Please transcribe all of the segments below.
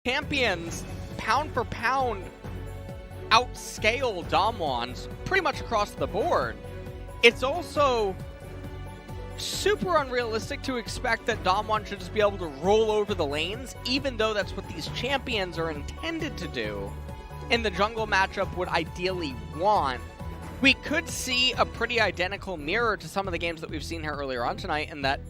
champions, pound for pound, outscale DAMWONs pretty much across the board. It's also super unrealistic to expect that DAMWON should just be able to roll over the lanes, even though that's what these champions are intended to do, and the jungle matchup would ideally want. We could see a pretty identical mirror to some of the games that we've seen here earlier on tonight, in that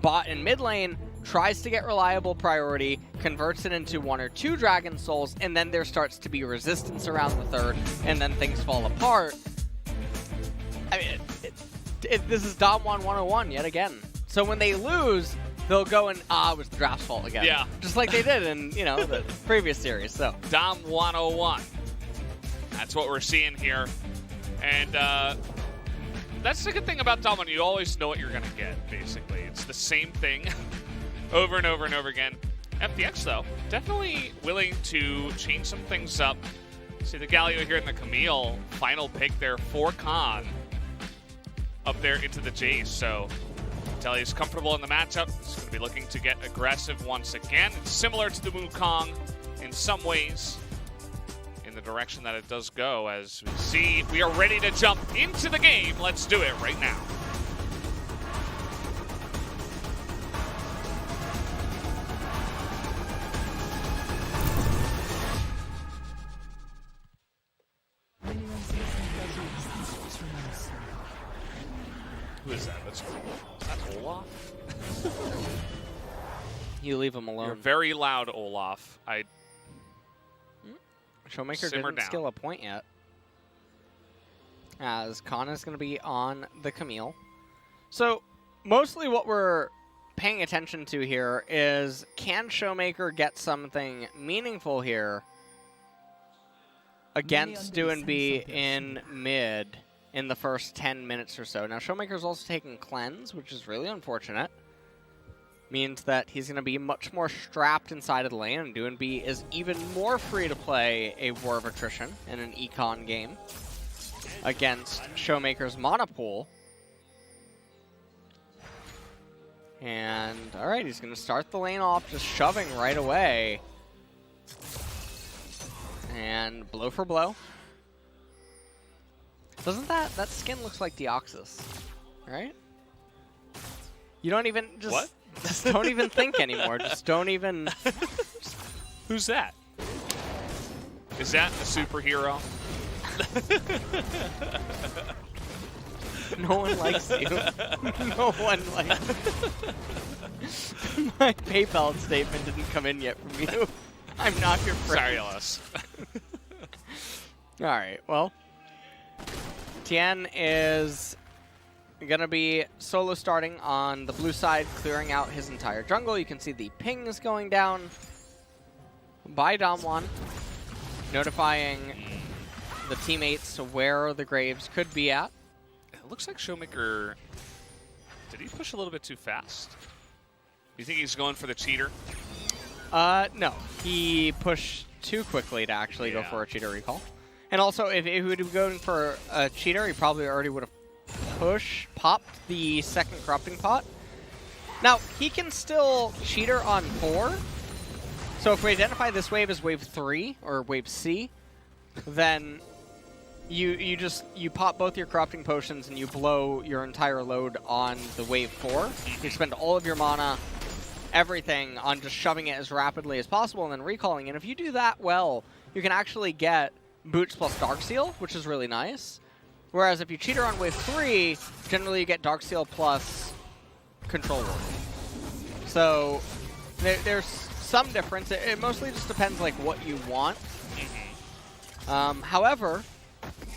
bot in mid lane tries to get reliable priority, converts it into 1 or 2 Dragon Souls, and then there starts to be resistance around the third, and then things fall apart. I mean, this is DAMWON 101 yet again. So when they lose, they'll go and, it was the draft's fault again. Yeah. Just like they did in, you know, the previous series. So Dom 101. That's what we're seeing here. And that's the good thing about DAMWON. You always know what you're going to get, basically. It's the same thing over and over and over again. FPX, though, definitely willing to change some things up. See the Galio here in the Camille. Final pick there for Khan. Up there into the Jace, so Telly's comfortable in the matchup. He's going to be looking to get aggressive once again. It's similar to the Wukong in some ways, in the direction that it does go. As we see, we are ready to jump into the game. Let's do it right now. Who is that? Is that Olaf? you leave him alone. You're very loud, Olaf. Showmaker Simmer didn't down. skill a point yet, as Khan is going to be on the Camille. So mostly what we're paying attention to here is, can Showmaker get something meaningful here against DWG in mid in the first 10 minutes or so. Now, Showmaker's also taking Cleanse, which is really unfortunate. Means that he's going to be much more strapped inside of the lane, and DWG is even more free to play a War of Attrition in an econ game against Showmaker's mana pool. And, alright, he's going to start the lane off just shoving right away. And blow for blow. Doesn't that skin looks like Deoxys, right? You don't even just don't even think anymore. Just don't even. Who's that? Is that a superhero? No one likes you. No one likes you. My PayPal statement didn't come in yet from you. I'm not your friend. Sorry, Ellis. All right. Well. Tien is going to be solo starting on the blue side, clearing out his entire jungle. You can see the pings going down by DAMWON, notifying the teammates where the Graves could be at. It looks like Showmaker, did he push a little bit too fast? You think he's going for the cheater? No. He pushed too quickly to actually go for a cheater recall. And also, if he would be going for a cheater, he probably already would have popped the second corrupting pot. Now, he can still cheater on 4. So if we identify this wave as wave 3, or wave C, then you pop both your corrupting potions and you blow your entire load on the wave 4. You spend all of your mana, everything, on just shoving it as rapidly as possible and then recalling. And if you do that well, you can actually get Boots plus Darkseal, which is really nice. Whereas if you cheater on wave 3, generally you get Darkseal plus Control Ward. So there's some difference. It mostly just depends like what you want. However,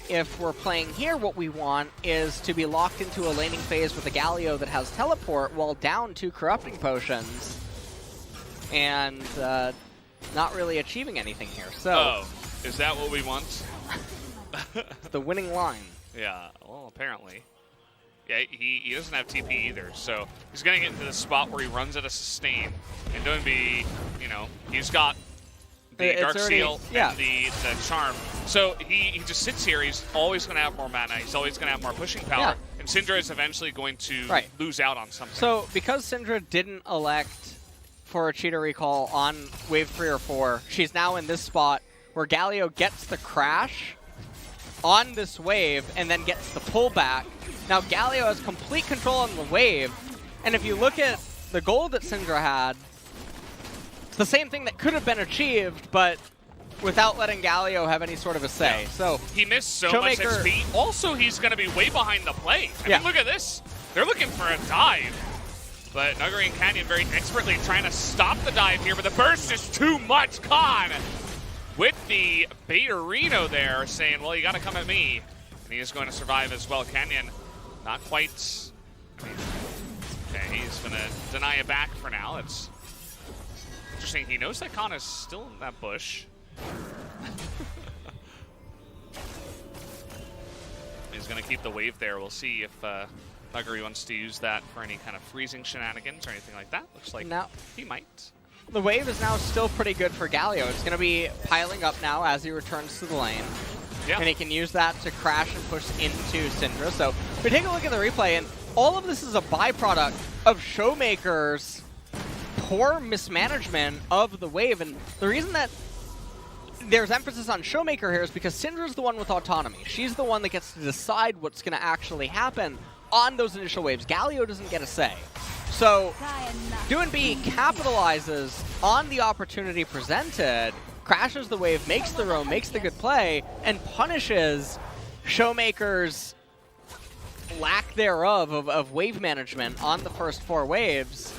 if we're playing here, what we want is to be locked into a laning phase with a Galio that has teleport while down 2 corrupting potions and not really achieving anything here. So. Is that what we want? The winning line. Yeah, well, apparently. Yeah, he doesn't have TP either, so he's going to get into the spot where he runs at a sustain. And DWG, you know, he's got the Darkseal and the Charm. So he just sits here. He's always going to have more mana. He's always going to have more pushing power. Yeah. And Syndra is eventually going to lose out on something. So because Syndra didn't elect for a cheater recall on wave 3 or 4. She's now in this spot where Galio gets the crash on this wave and then gets the pullback. Now Galio has complete control on the wave, and if you look at the gold that Syndra had, it's the same thing that could have been achieved, but without letting Galio have any sort of a say. Yeah. So he missed so much XP. Also, he's going to be way behind the play. I mean, look at this. They're looking for a dive. But Nuguri and Canyon very expertly trying to stop the dive here, but the burst is too much. Khan with the Beta Reno there saying, well, you got to come at me. And he is going to survive as well. Canyon not quite. I mean, okay, he's going to deny it back for now. It's interesting. He knows that Khan is still in that bush. He's going to keep the wave there. We'll see if Nuguri wants to use that for any kind of freezing shenanigans or anything like that. Looks like now he might. The wave is now still pretty good for Galio. It's going to be piling up now as he returns to the lane. Yeah. And he can use that to crash and push into Syndra. So if we take a look at the replay, and all of this is a byproduct of Showmaker's poor mismanagement of the wave. And the reason that there's emphasis on Showmaker here is because Syndra's the one with autonomy. She's the one that gets to decide what's going to actually happen on those initial waves. Galio doesn't get a say. So DWG capitalizes on the opportunity presented, crashes the wave, makes the roam, makes the good play, and punishes Showmaker's lack thereof of wave management on the first 4 waves.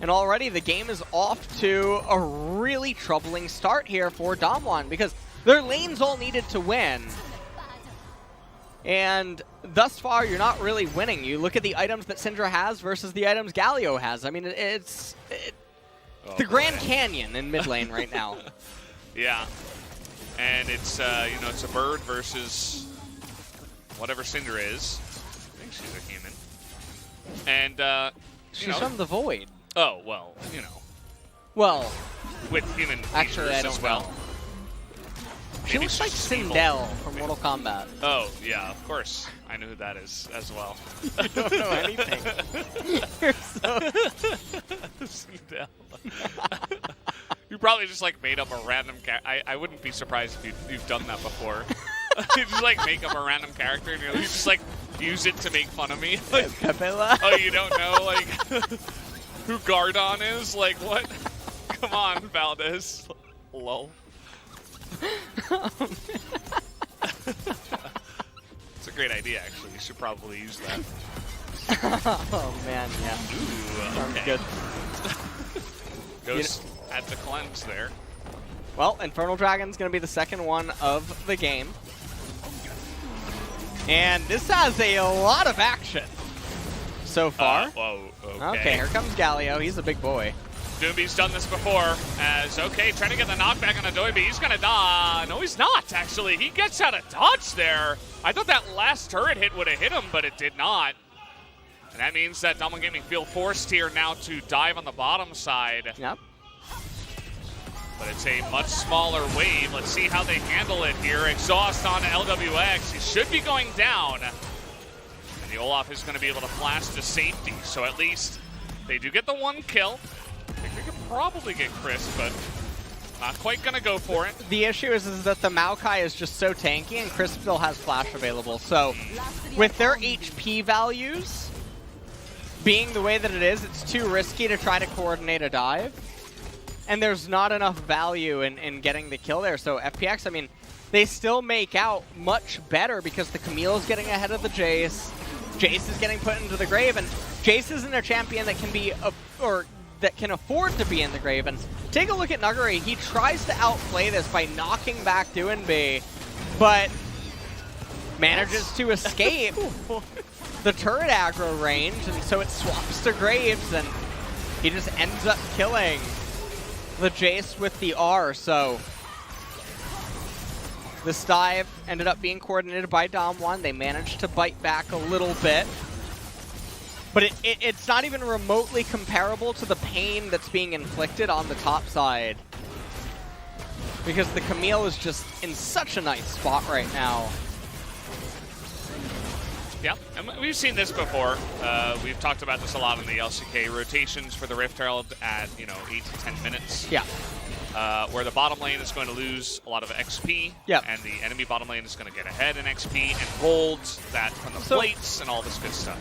And already the game is off to a really troubling start here for DAMWON because their lanes all needed to win. And thus far, you're not really winning. You look at the items that Syndra has versus the items Galio has. I mean, it's the Grand Canyon in mid lane right now. Yeah, and it's you know, it's a bird versus whatever Syndra is. I think she's a human, and she's from the Void. Oh well, you know. Well, with human actually, I don't as well. know. She looks like Sindel from Mortal Kombat. Oh, yeah, of course. I know who that is as well. You don't know anything. You're so... Sindel. You probably just, like, made up a random I wouldn't be surprised if you've done that before. You just, like, make up a random character and you just, like, use it to make fun of me. Like, oh, you don't know, like, who Gardon is? Like, what? Come on, Valdez. Lol. It's a great idea, actually. We should probably use that. Oh, man, yeah. Ooh, sounds okay. good. Ghost at the cleanse there. Well, Infernal Dragon's going to be the second one of the game. And this has a lot of action so far. Whoa, okay, here comes Galio. He's a big boy. Doomby's done this before as, okay, trying to get the knockback on Adobe. He's going to die. No, he's not, actually. He gets out of dodge there. I thought that last turret hit would have hit him, but it did not. And that means that DWG Gaming feel forced here now to dive on the bottom side. Yep. But it's a much smaller wave. Let's see how they handle it here. Exhaust on LWX. He should be going down. And the Olaf is going to be able to flash to safety. So at least they do get the 1 kill. I think they could probably get Chris, but not quite going to go for it. The issue is that the Maokai is just so tanky, and Chris still has flash available. So with their HP values being the way that it is, it's too risky to try to coordinate a dive. And there's not enough value in getting the kill there. So FPX, I mean, they still make out much better because the Camille is getting ahead of the Jace. Jace is getting put into the grave, and Jace isn't a champion that can be, that can afford to be in the grave. And take a look at Nuguri. He tries to outplay this by knocking back Doinby, but manages to escape the turret aggro range, and so it swaps to Graves, and he just ends up killing the Jace with the R. So this dive ended up being coordinated by DAMWON. They managed to bite back a little bit. But it's not even remotely comparable to the pain that's being inflicted on the top side. Because the Camille is just in such a nice spot right now. Yeah, and we've seen this before. We've talked about this a lot in the LCK rotations for the Rift Herald at 8 to 10 minutes. Yeah. Where the bottom lane is going to lose a lot of XP, Yep. and the enemy bottom lane is going to get ahead in XP and gold that from the plates and all this good stuff.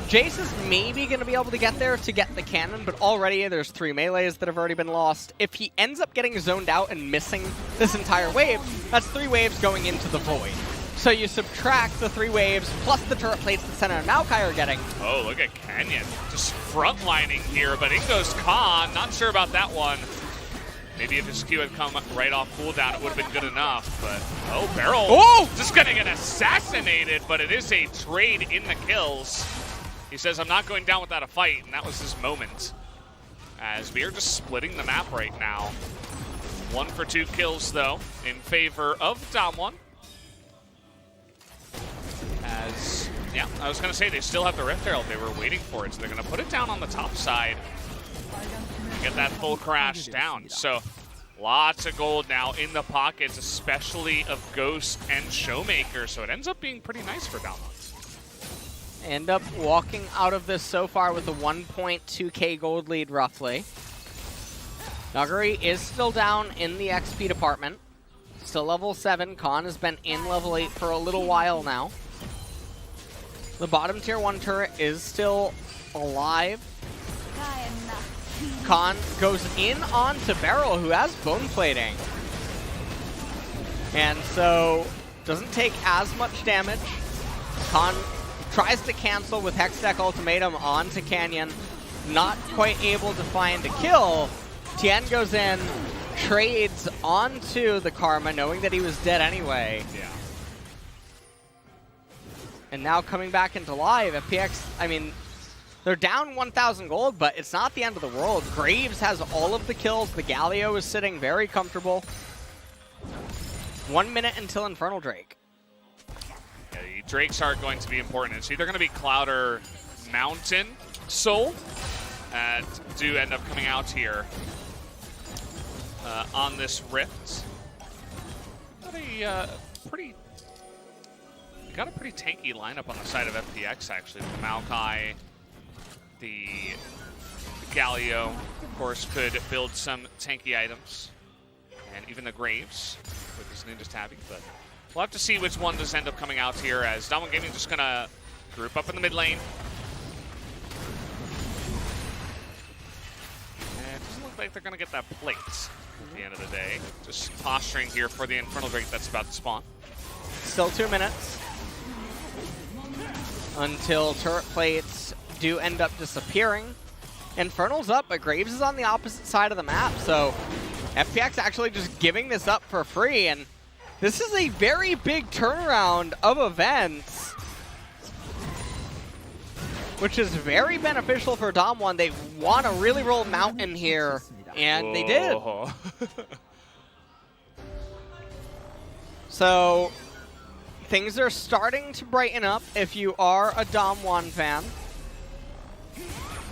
Jace is maybe going to be able to get there to get the cannon, but already there's 3 melees that have already been lost. If he ends up getting zoned out and missing this entire wave, that's 3 waves going into the void. So you subtract the 3 waves plus the turret plates that Senna and Maokai are getting. Oh, look at Canyon. Just frontlining here, but in goes Khan. Not sure about that one. Maybe if his Q had come right off cooldown, it would have been good enough, but... Oh, Barrel just going to get assassinated, but it is a trade in the kills. He says, I'm not going down without a fight, and that was his moment. As we are just splitting the map right now. 1 for 2 kills, though, in favor of DAMWON. As, yeah, I was going to say, they still have the Rift Herald. They were waiting for it, so they're going to put it down on the top side. Get that full crash down. So lots of gold now in the pockets, especially of Ghost and Showmaker. So it ends up being pretty nice for DAMWON. End up walking out of this so far with a 1.2k gold lead, roughly. Nuguri is still down in the XP department. Still level 7. Khan has been in level 8 for a little while now. The bottom tier 1 turret is still alive. Khan goes in onto Beryl, who has bone plating. And so doesn't take as much damage. Khan tries to cancel with Hextech Ultimatum onto Canyon. Not quite able to find a kill. Tien goes in, trades onto the Karma, knowing that he was dead anyway. Yeah. And now coming back into live, FPX, I mean, they're down 1,000 gold, but it's not the end of the world. Graves has all of the kills. The Galio is sitting very comfortable. 1 minute until Infernal Drake. Yeah, the Drakes are going to be important. It's either going to be Cloud or Mountain Soul that do end up coming out here on this Rift. Got a pretty tanky lineup on the side of FPX, actually, with Maokai. The Galio, of course, could build some tanky items. And even the Graves with his Ninja Tabby. But we'll have to see which one does end up coming out here, as DWG Gaming just going to group up in the mid lane. And it doesn't look like they're going to get that plate at the end of the day. Just posturing here for the Infernal Drake that's about to spawn. Still 2 minutes until turret plates do end up disappearing. Infernal's up, but Graves is on the opposite side of the map, so FPX actually just giving this up for free, and this is a very big turnaround of events, which is very beneficial for DAMWON. They want to really roll Mountain here, and they did. So things are starting to brighten up if you are a DAMWON fan.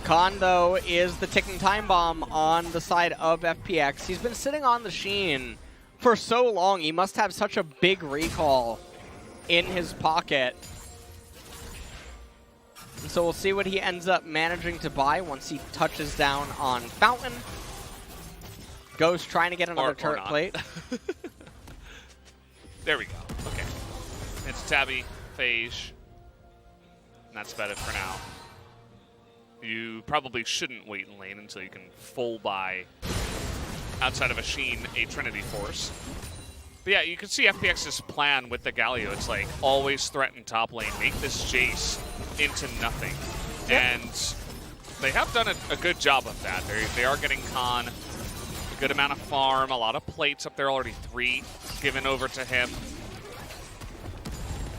Khan, though, is the ticking time bomb on the side of FPX. He's been sitting on the Sheen for so long. He must have such a big recall in his pocket. And so we'll see what he ends up managing to buy once he touches down on Fountain. Ghost trying to get another turret plate. There we go. Okay. It's Tabby, Phage, and that's about it for now. You probably shouldn't wait in lane until you can full buy outside of a Sheen, a Trinity Force. But yeah, you can see FPX's plan with the Galio. It's like, always threaten top lane, make this Jace into nothing. Yep. And they have done a good job of that. They are getting Khan a good amount of farm, a lot of plates up there already, 3 given over to him.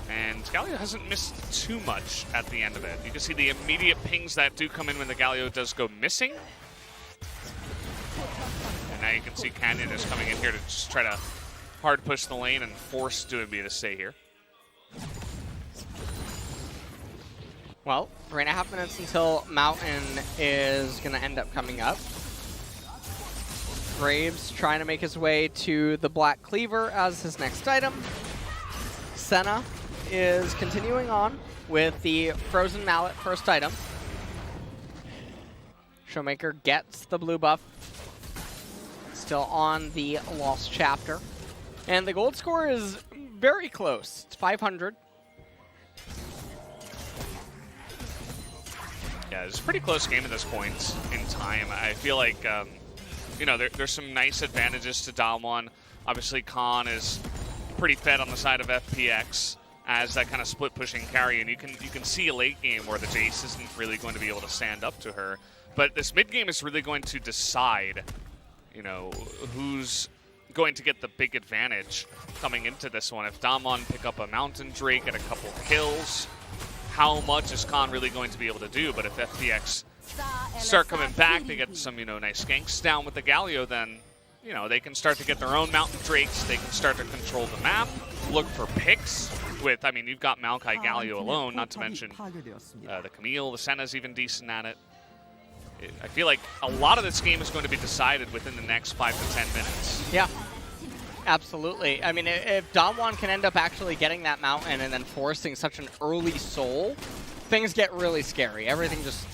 And Galio hasn't missed too much at the end of it. You can see the immediate pings that do come in when the Galio does go missing. And now you can see Canyon is coming in here to just try to hard push the lane and force DWG to stay here. Well, 3.5 minutes until Mountain is going to end up coming up. Graves trying to make his way to the Black Cleaver as his next item. Senna is continuing on with the Frozen Mallet first item. Showmaker gets the blue buff. Still on the Lost Chapter. And the gold score is very close. It's 500. Yeah, it's a pretty close game at this point in time. I feel like, you know, there's some nice advantages to DAMWON. Obviously, Khan is pretty fed on the side of FPX as that kind of split pushing carry, and you can see a late game where the Jace isn't really going to be able to stand up to her. But this mid game is really going to decide, you know, who's going to get the big advantage coming into this one. If DAMWON pick up a Mountain Drake and a couple kills, how much is Khan really going to be able to do? But if FPX start coming back, they get some, you know, nice ganks down with the Galio, then, you know, they can start to get their own Mountain Drakes. They can start to control the map, look for picks with, I mean, you've got Maokai Galio alone, not to mention the Camille, the Senna's even decent at it. I feel like a lot of this game is going to be decided within the next 5 to 10 minutes. Yeah, absolutely. I mean, if DAMWON can end up actually getting that mountain and then forcing such an early soul, things get really scary. Everything just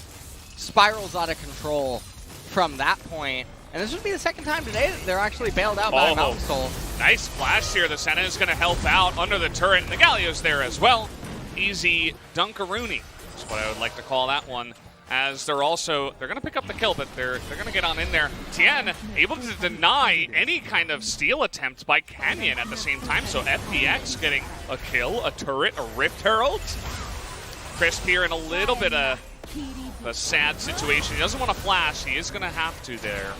spirals out of control from that point. And this would be the second time today that they're actually bailed out by a mountain soul. Nice flash here. The Senna is going to help out under the turret, and the Galio's there as well. Easy Dunkaroony. That's what I would like to call that one. As they're going to pick up the kill, but they're going to get on in there. Tien able to deny any kind of steal attempt by Canyon at the same time. So FPX getting a kill, a turret, a Rift Herald. Crisp here in a little bit of a sad situation. He doesn't want to flash. He is going to have to there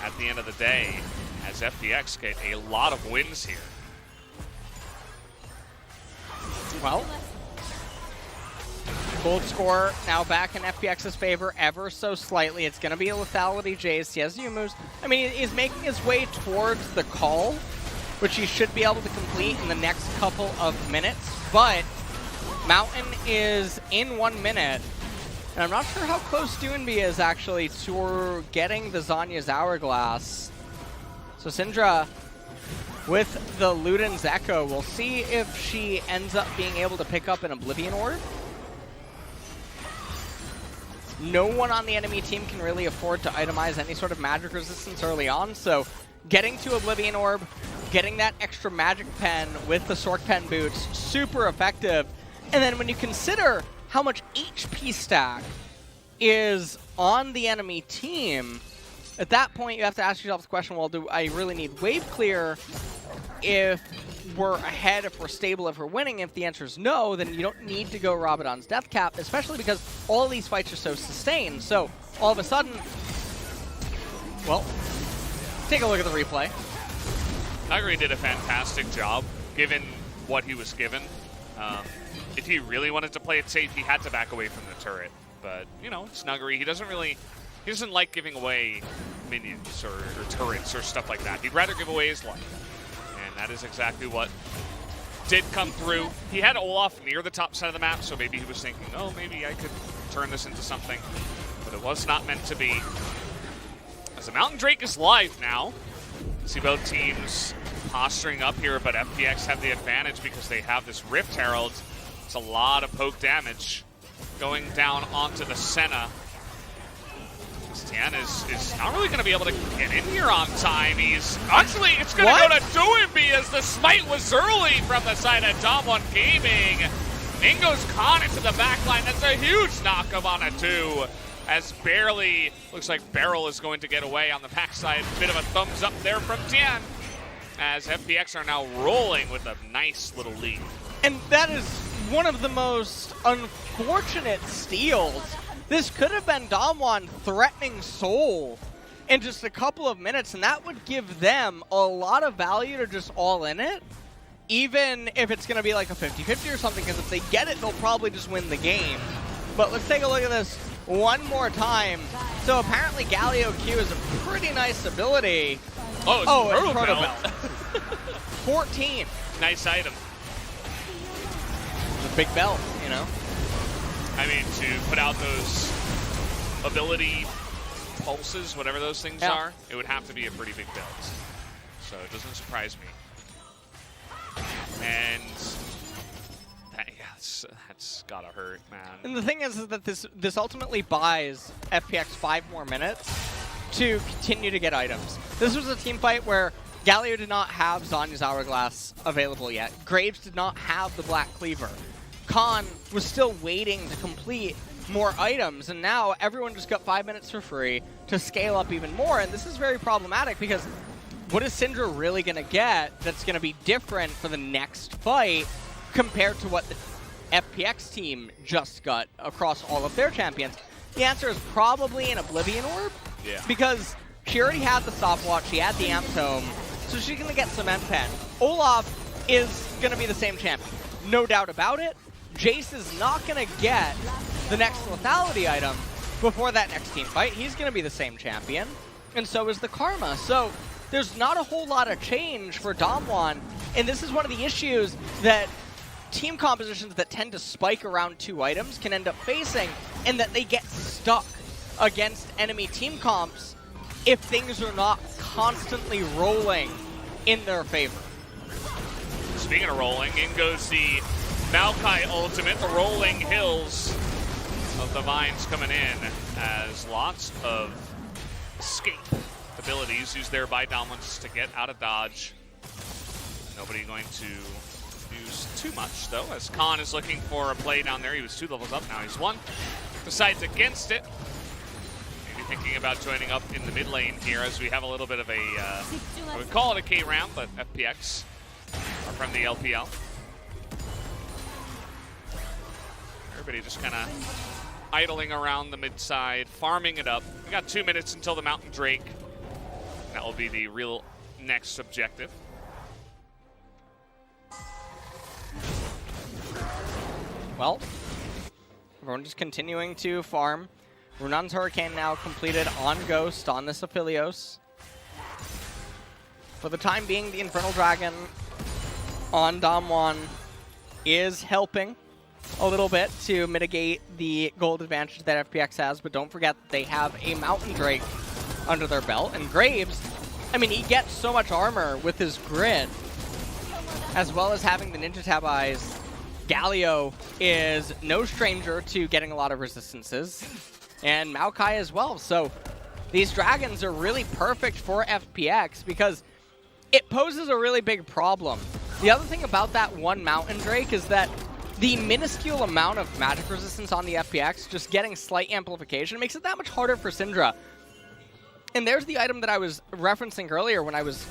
at the end of the day, as FPX get a lot of wins here. Well, gold score now back in FPX's favor ever so slightly. It's going to be a lethality Jace. He has Yumu's. I mean, he's making his way towards the call, which he should be able to complete in the next couple of minutes. But Mountain is in 1 minute. And I'm not sure how close Doonby is actually to getting the Zanya's Hourglass. So Syndra with the Luden's Echo. We'll see if she ends up being able to pick up an Oblivion Orb. No one on the enemy team can really afford to itemize any sort of magic resistance early on, so getting to Oblivion Orb, getting that extra magic pen with the Sork Pen boots, super effective. And then when you consider how much HP stack is on the enemy team, at that point you have to ask yourself the question, well, do I really need wave clear if we're ahead, if we're stable, if we're winning? If the answer is no, then you don't need to go Rabadon's Death Cap, especially because all these fights are so sustained. So all of a sudden, well, take a look at the replay. Nuguri did a fantastic job, given what he was given. If he really wanted to play it safe, he had to back away from the turret. But, you know, it's Nuguri. He doesn't like giving away minions or turrets or stuff like that. He'd rather give away his life. And that is exactly what did come through. He had Olaf near the top side of the map, so maybe he was thinking, oh, maybe I could turn this into something. But it was not meant to be. As the Mountain Drake is live now. See both teams posturing up here, but FPX have the advantage because they have this Rift Herald. It's a lot of poke damage going down onto the Senna. Tien is not really going to be able to get in here on time. Actually, it's going to go to Doonby as the smite was early from the side of DAMWON Gaming. Ingo's Khan into the backline. That's a huge knockup on a 2. As barely, looks like Beryl is going to get away on the backside. Bit of a thumbs up there from Tien, as FPX are now rolling with a nice little lead. And that is one of the most unfortunate steals. This could have been DAMWON threatening Soul in just a couple of minutes, and that would give them a lot of value to just all in it, even if it's going to be like a 50-50 or something, because if they get it, they'll probably just win the game. But let's take a look at this one more time. So apparently Galio Q is a pretty nice ability. Oh, it's Proto Belt. 14. Nice item. It's a big belt, you know? I mean, to put out those ability pulses, whatever those things are, it would have to be a pretty big belt. So it doesn't surprise me. And that's gotta hurt, man. And the thing is that this ultimately buys FPX 5 more minutes to continue to get items. This was a team fight where Galio did not have Zhonya's Hourglass available yet. Graves did not have the Black Cleaver. Khan was still waiting to complete more items, and now everyone just got 5 minutes for free to scale up even more, and this is very problematic because what is Syndra really going to get that's going to be different for the next fight compared to what the FPX team just got across all of their champions? The answer is probably an Oblivion Orb. Yeah. Because she already had the stopwatch, she had the Amp Tome, so she's going to get Cement Pen. Olaf is going to be the same champion. No doubt about it. Jace is not going to get the next lethality item before that next team fight. He's going to be the same champion, and so is the Karma. So there's not a whole lot of change for DAMWON, and this is one of the issues that team compositions that tend to spike around 2 items can end up facing, and that they get stuck against enemy team comps if things are not constantly rolling in their favor. Speaking of rolling, in goes the Maokai ultimate, the rolling hills of the vines coming in as lots of escape abilities used there by DAMWON just to get out of dodge. Nobody going to use too much though, as Khan is looking for a play down there. He was 2 levels up, now he's 1. Decides against it. Maybe thinking about joining up in the mid lane here as we have a little bit of a, I would call it a K round, but FPX are from the LPL. Everybody just kind of idling around the mid side, farming it up. We got 2 minutes until the Mountain Drake. That will be the real next objective. Well, everyone just continuing to farm. Runan's Hurricane now completed on Ghost on this Aphelios. For the time being, the Infernal Dragon on DAMWON is helping a little bit to mitigate the gold advantage that FPX has, but don't forget that they have a Mountain Drake under their belt, and Graves, I mean, he gets so much armor with his grid, as well as having the Ninja Tab Eyes. Galio is no stranger to getting a lot of resistances, and Maokai as well. So these dragons are really perfect for FPX because it poses a really big problem. The other thing about that one Mountain Drake is that the minuscule amount of magic resistance on the FPX, just getting slight amplification, makes it that much harder for Syndra. And there's the item that I was referencing earlier when I was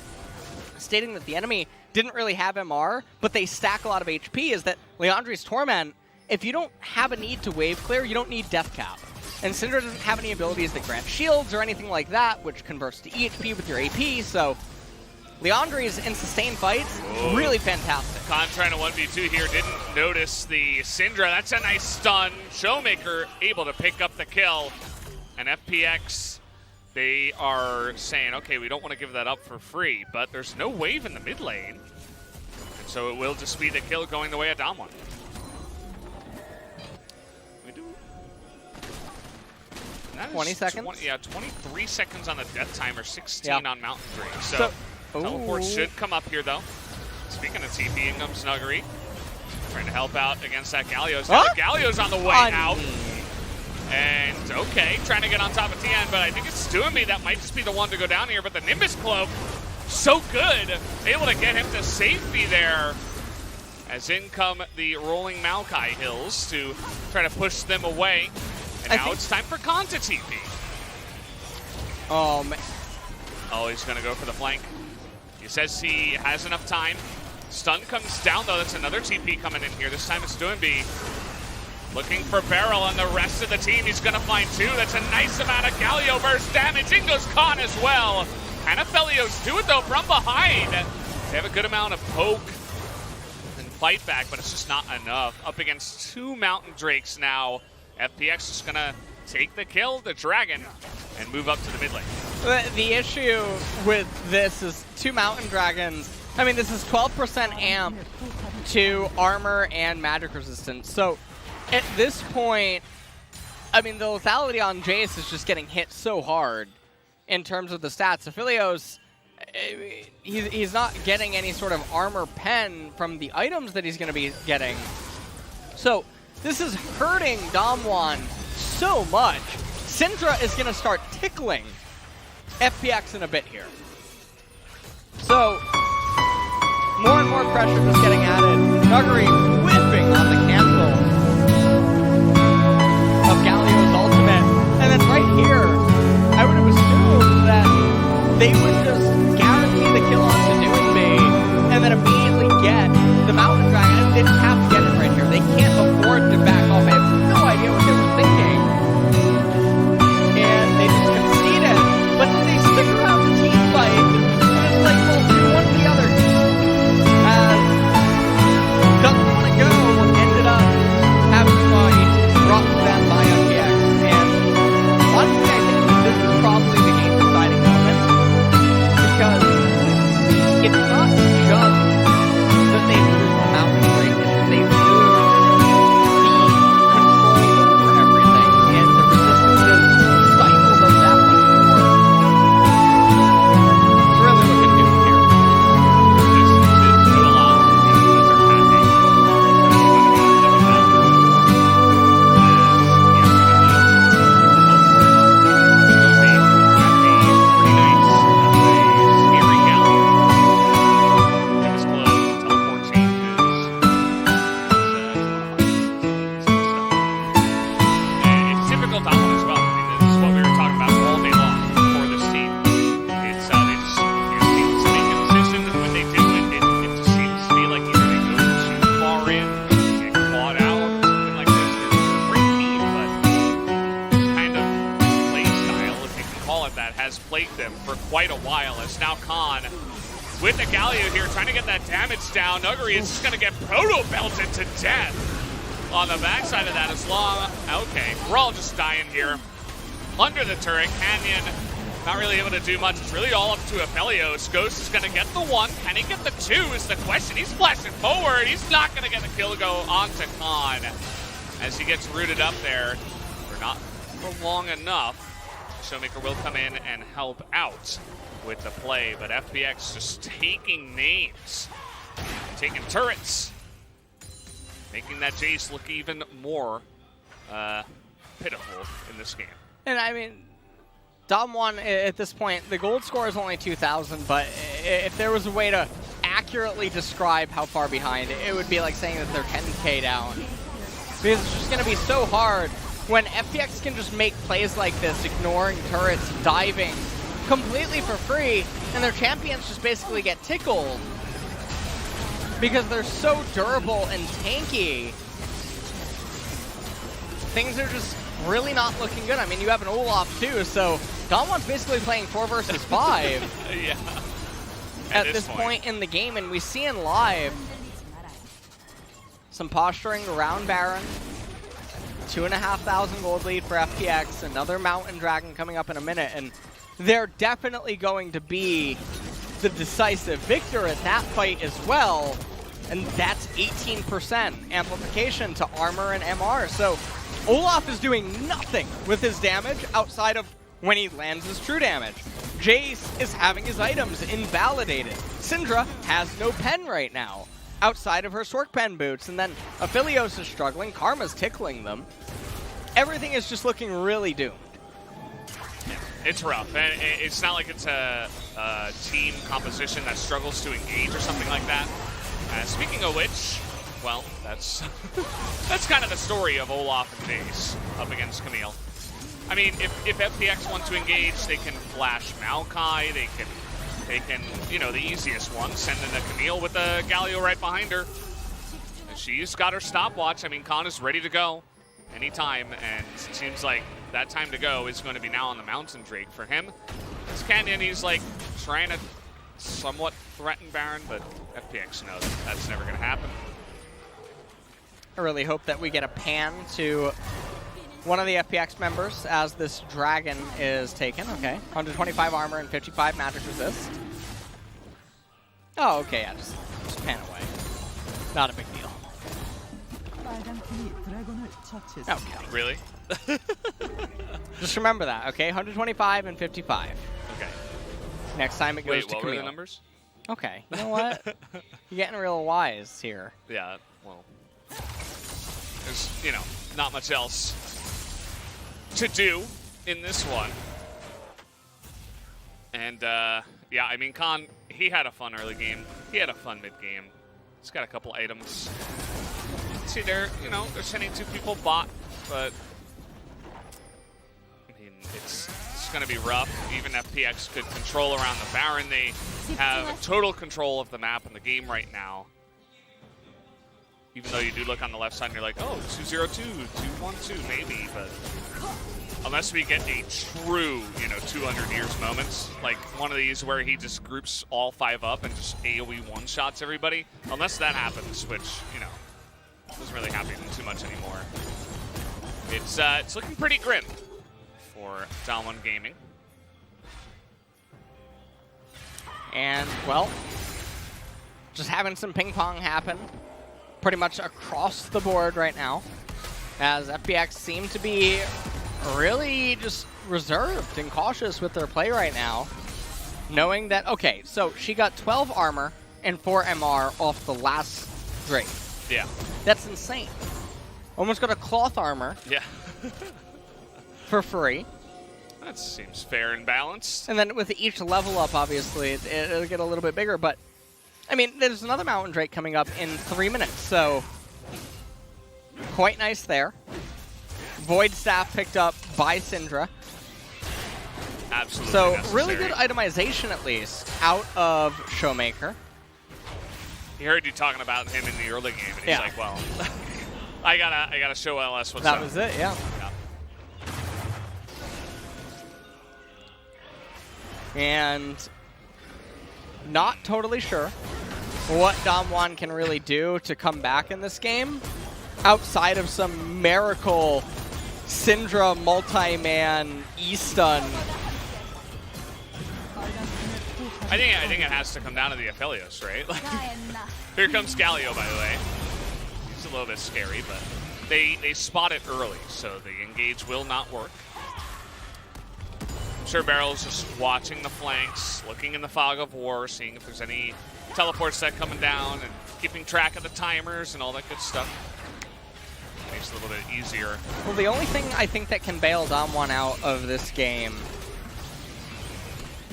stating that the enemy didn't really have MR, but they stack a lot of HP, is that Liandry's Torment, if you don't have a need to wave clear, you don't need Death Cap. And Syndra doesn't have any abilities that grant shields or anything like that, which converts to EHP with your AP, so Liandry's in sustained fights, really fantastic. Khan trying to 1v2 here, didn't notice the Syndra. That's a nice stun. Showmaker able to pick up the kill. And FPX, they are saying, okay, we don't want to give that up for free, but there's no wave in the mid lane. And so it will just be the kill going the way of DAMWON. We do. 20 seconds? 23 seconds on the death timer, 16 yep. on Mountain Drake. So teleport should come up here, though. Speaking of TP, in comes Snuggery. Trying to help out against that Galio's. Now the Galio's on the way out. And, okay, trying to get on top of TN, but I think it's Stuami that might just be the one to go down here. But the Nimbus Cloak, so good. Able to get him to safety there. As in come the rolling Maokai Hills to try to push them away. And now it's time for Khan to TP. Oh, man. Oh, he's going to go for the flank. He says he has enough time. Stun comes down, though. That's another TP coming in here. This time it's Stuami. Looking for Beryl and the rest of the team. He's going to find 2. That's a nice amount of Galio burst damage. In goes Khan as well. And Aphelios do it, though, from behind. They have a good amount of poke and fight back, but it's just not enough. Up against 2 Mountain Drakes now. FPX is going to take the kill, the Dragon, and move up to the mid lane. The issue with this is 2 Mountain Dragons. I mean, this is 12% amp to armor and magic resistance. So at this point, I mean, the lethality on Jace is just getting hit so hard in terms of the stats. Aphelios, he's not getting any sort of armor pen from the items that he's going to be getting. So this is hurting DAMWON so much. Syndra is going to start tickling FPX in a bit here. So more and more pressure just getting added. Nuguri whipping on the cancel of Galio's ultimate. And then right here, I would have assumed that they would just guarantee the kill onto Doing Me and then immediately get the Mountain Dragon. They didn't have to get it right here. They can't afford to back off. I have no idea what they were thinking. And they just conceded. But then they stick around the team fight. And it's like, well, do one or the other. Doesn't want to go. Ended up having to fight. Brought to them by FPX. And honestly, I think this is probably the game deciding moment. Because it's not just that they lose the mountain break, it's that they lose the control over everything, and the resistances stifle them that much more. It's really looking new here. Resistances do a lot with their packing. Has plagued them for quite a while, as now Khan with the Galio here trying to get that damage down. Nuguri is just going to get proto-belted to death on the backside of that as long. Okay, we're all just dying here. Under the turret, Canyon not really able to do much. It's really all up to Aphelios. Ghost is going to get the one. Can he get the two is the question. He's flashing forward. He's not going to get the kill to go onto Khan as he gets rooted up there. We're not for long enough. Showmaker will come in and help out with the play, but FPX just taking names, taking turrets, making that Jace look even more pitiful in this game. And I mean, DAMWON at this point, the gold score is only 2,000, but if there was a way to accurately describe how far behind, it would be like saying that they're 10K down. Because it's just going to be so hard when FPX can just make plays like this, ignoring turrets, diving completely for free, and their champions just basically get tickled because they're so durable and tanky. Things are just really not looking good. I mean, you have an Olaf too, so DAMWON's basically playing 4 versus 5 yeah. at this point in the game, and we see in live some posturing around Baron. 2,500 gold lead for FPX, another Mountain Dragon coming up in a minute, and they're definitely going to be the decisive victor at that fight as well, and that's 18% amplification to armor and MR. So Olaf is doing nothing with his damage outside of when he lands his true damage. Jace is having his items invalidated. Syndra has no pen right now outside of her Sork pen boots, and then Aphelios is struggling, Karma's tickling them. Everything is just looking really doomed. Yeah, it's rough, and it's not like it's a team composition that struggles to engage or something like that. Speaking of which, well, that's that's kind of the story of Olaf and Jace up against Camille. I mean, if FPX want to engage, they can flash Maokai, they can, you know, the easiest one, send in a Camille with the Galio right behind her. And she's got her stopwatch. I mean, Khan is ready to go anytime, and it seems like that time to go is going to be now on the Mountain Drake for him. This Canyon, he's like trying to somewhat threaten Baron, but FPX knows that's never going to happen. I really hope that we get a pan to one of the FPX members as this dragon is taken. Okay, 125 armor and 55 magic resist. Oh, okay, yeah, just pan away. Not a big deal. Okay. Really? Just remember that, okay? 125 and 55. Okay. Next time it goes to what Camille. were the numbers? Okay, you know what? You're getting real wise here. Yeah, well. There's, you know, not much else to do in this one. And, yeah, I mean, Khan, he had a fun early game. He had a fun mid-game. He's got a couple items. See, they're sending 2 people bot, but I mean, it's going to be rough. Even FPX could control around the Baron. They have total control of the map and the game right now. Even though you do look on the left side and you're like, oh, 2-0-2, 2-1-2, maybe, but unless we get a true, 200 years moments, like one of these where he just groups all 5 up and just AoE one-shots everybody, unless that happens, which, doesn't really happen too much anymore. It's looking pretty grim for DWG Gaming. And, well, just having some ping pong happen pretty much across the board right now, as FPX seem to be really just reserved and cautious with their play right now, knowing that, okay, so she got 12 armor and 4 MR off the last Drake. Yeah. That's insane. Almost got a cloth armor. Yeah. for free. That seems fair and balanced. And then with each level up, obviously, it'll get a little bit bigger, but I mean, there's another Mountain Drake coming up in 3 minutes, so quite nice there. Void Staff picked up by Syndra. Absolutely So necessary. really good itemization, at least, out of Showmaker. He heard you talking about him in the early game, and he's like, well, I gotta show LS what's up. That was it, yeah. And not totally sure what DAMWON can really do to come back in this game outside of some miracle Syndra multi-man E-stun. I think it has to come down to the Aphelios, right? Like, here comes Galio, by the way. He's a little bit scary, but they spot it early, so the engage will not work. I'm sure Barrel's just watching the flanks, looking in the fog of war, seeing if there's any teleport set coming down, and keeping track of the timers and all that good stuff. Makes it a little bit easier. Well, the only thing I think that can bail DAMWON out of this game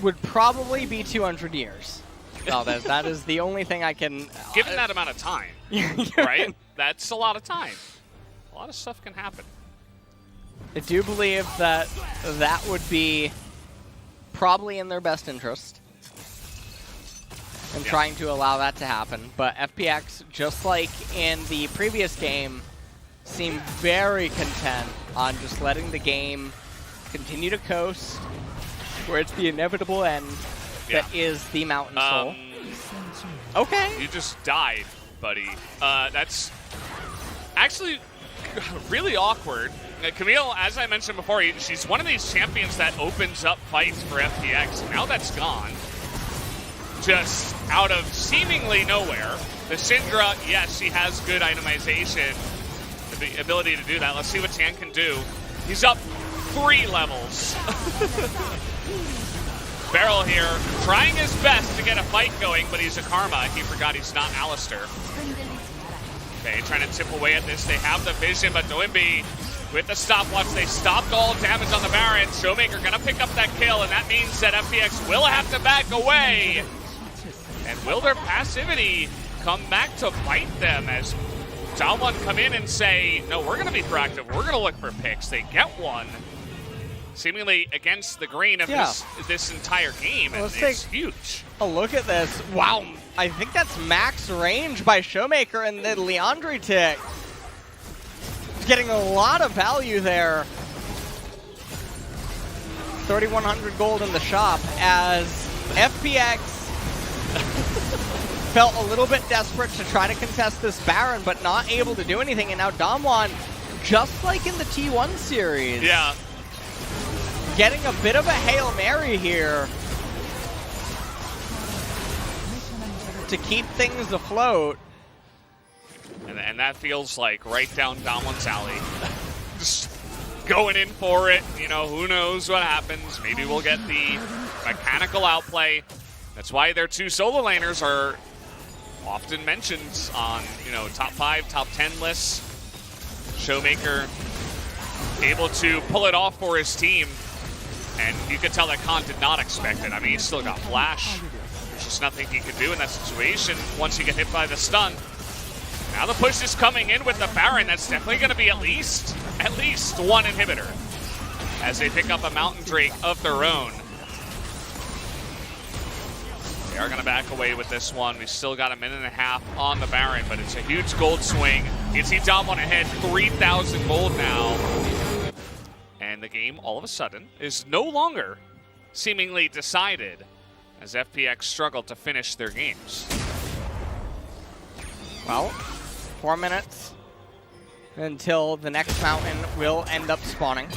would probably be 200 years. No, that is the only thing I can... Given that amount of time, right? That's a lot of time. A lot of stuff can happen. I do believe that that would be probably in their best interest in trying to allow that to happen. But FPX, just like in the previous game, seem very content on just letting the game continue to coast, where it's the inevitable end that is the Mountain Soul. Okay. You just died, buddy. That's actually really awkward. Camille, as I mentioned before, she's one of these champions that opens up fights for FPX. Now that's gone. Just out of seemingly nowhere. The Syndra, yes, she has good itemization, the ability to do that. Let's see what Tan can do. He's up 3 levels. Barrel here, trying his best to get a fight going, but he's a Karma. He forgot he's not Alistair. Okay, trying to tip away at this. They have the vision, but Noimbi with the stopwatch, they stopped all damage on the Baron. Showmaker gonna pick up that kill, and that means that FPX will have to back away. And will their passivity come back to bite them as DWG come in and say, no, we're gonna be proactive. We're gonna look for picks. They get one. Seemingly against the grain of this entire game, and it's huge. A look at this. Wow, I think that's max range by Showmaker, and then Leandri tick. Getting a lot of value there. 3,100 gold in the shop as FPX felt a little bit desperate to try to contest this Baron, but not able to do anything. And now DAMWON, just like in the T1 series, getting a bit of a Hail Mary here to keep things afloat. And that feels like right down DWG's alley. Just going in for it. You know, who knows what happens. Maybe we'll get the mechanical outplay. That's why their 2 solo laners are often mentioned on, top 5, top 10 lists. Showmaker able to pull it off for his team. And you could tell that Khan did not expect it. I mean, he still got flash. There's just nothing he could do in that situation once you get hit by the stun. Now the push is coming in with the Baron. That's definitely going to be at least one inhibitor as they pick up a Mountain Drake of their own. They are going to back away with this one. We still got a minute and a half on the Baron, but it's a huge gold swing. You can see DAMWON ahead, 3,000 gold now. And the game, all of a sudden, is no longer seemingly decided as FPX struggled to finish their games. Well, 4 minutes until the next mountain will end up spawning.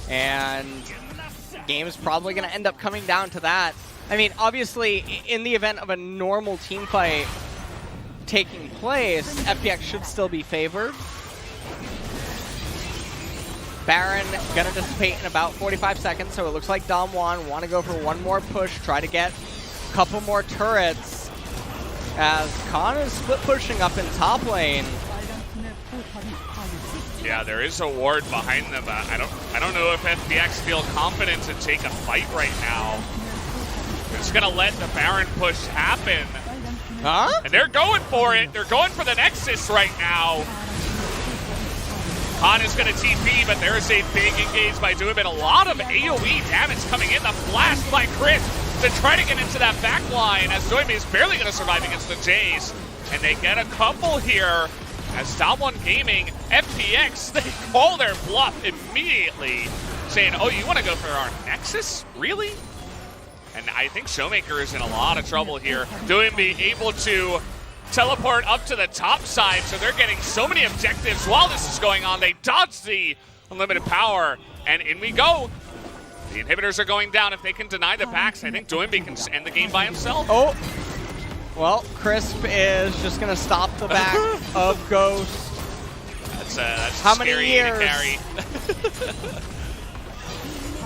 And the game is probably going to end up coming down to that. I mean, obviously, in the event of a normal team fight taking place, FPX should still be favored. Baron gonna dissipate in about 45 seconds, so it looks like DAMWON want to go for one more push, try to get a couple more turrets, as Khan is split pushing up in top lane. Yeah, there is a ward behind them. I don't know if FPX feel confident to take a fight right now. They're just gonna let the Baron push happen. Huh? And they're going for it. They're going for the Nexus right now. Khan is going to TP, but there is a big engage by DWG. A lot of AoE damage coming in. The blast by Chris to try to get into that back line as DWG is barely going to survive against the Jays. And they get a couple here as DWG Gaming, FPX, they call their bluff immediately, saying, oh, you want to go for our Nexus? Really? And I think Showmaker is in a lot of trouble here. DWG able to teleport up to the top side, so they're getting so many objectives while this is going on. They dodge the unlimited power, and in we go. The inhibitors are going down. If they can deny the backs, I think DWG can end the game by himself. Oh, well, Crisp is just going to stop the back of Ghost. That's how scary many years? To carry.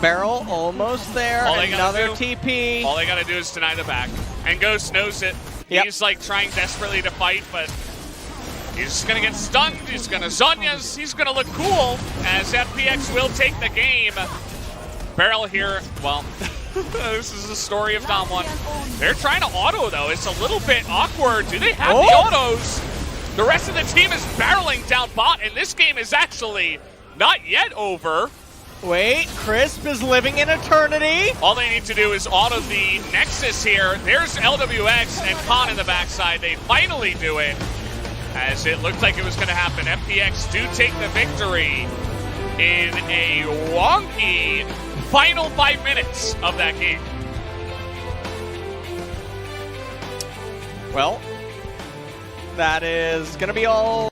Barrel almost there. Another TP. All they got to do is deny the back, and Ghost knows it. Yep. He's like trying desperately to fight, but he's just going to get stunned. He's going to Zhonya's. He's going to look cool as FPX will take the game. Barrel here, well, this is the story of DAMWON. They're trying to auto, though. It's a little bit awkward. Do they have the autos? The rest of the team is barreling down bot, and this game is actually not yet over. Wait, Crisp is living in eternity. All they need to do is auto the Nexus here. There's LWX and Khan in the backside. They finally do it, as it looked like it was going to happen. FPX do take the victory in a wonky final 5 minutes of that game. Well, that is going to be all.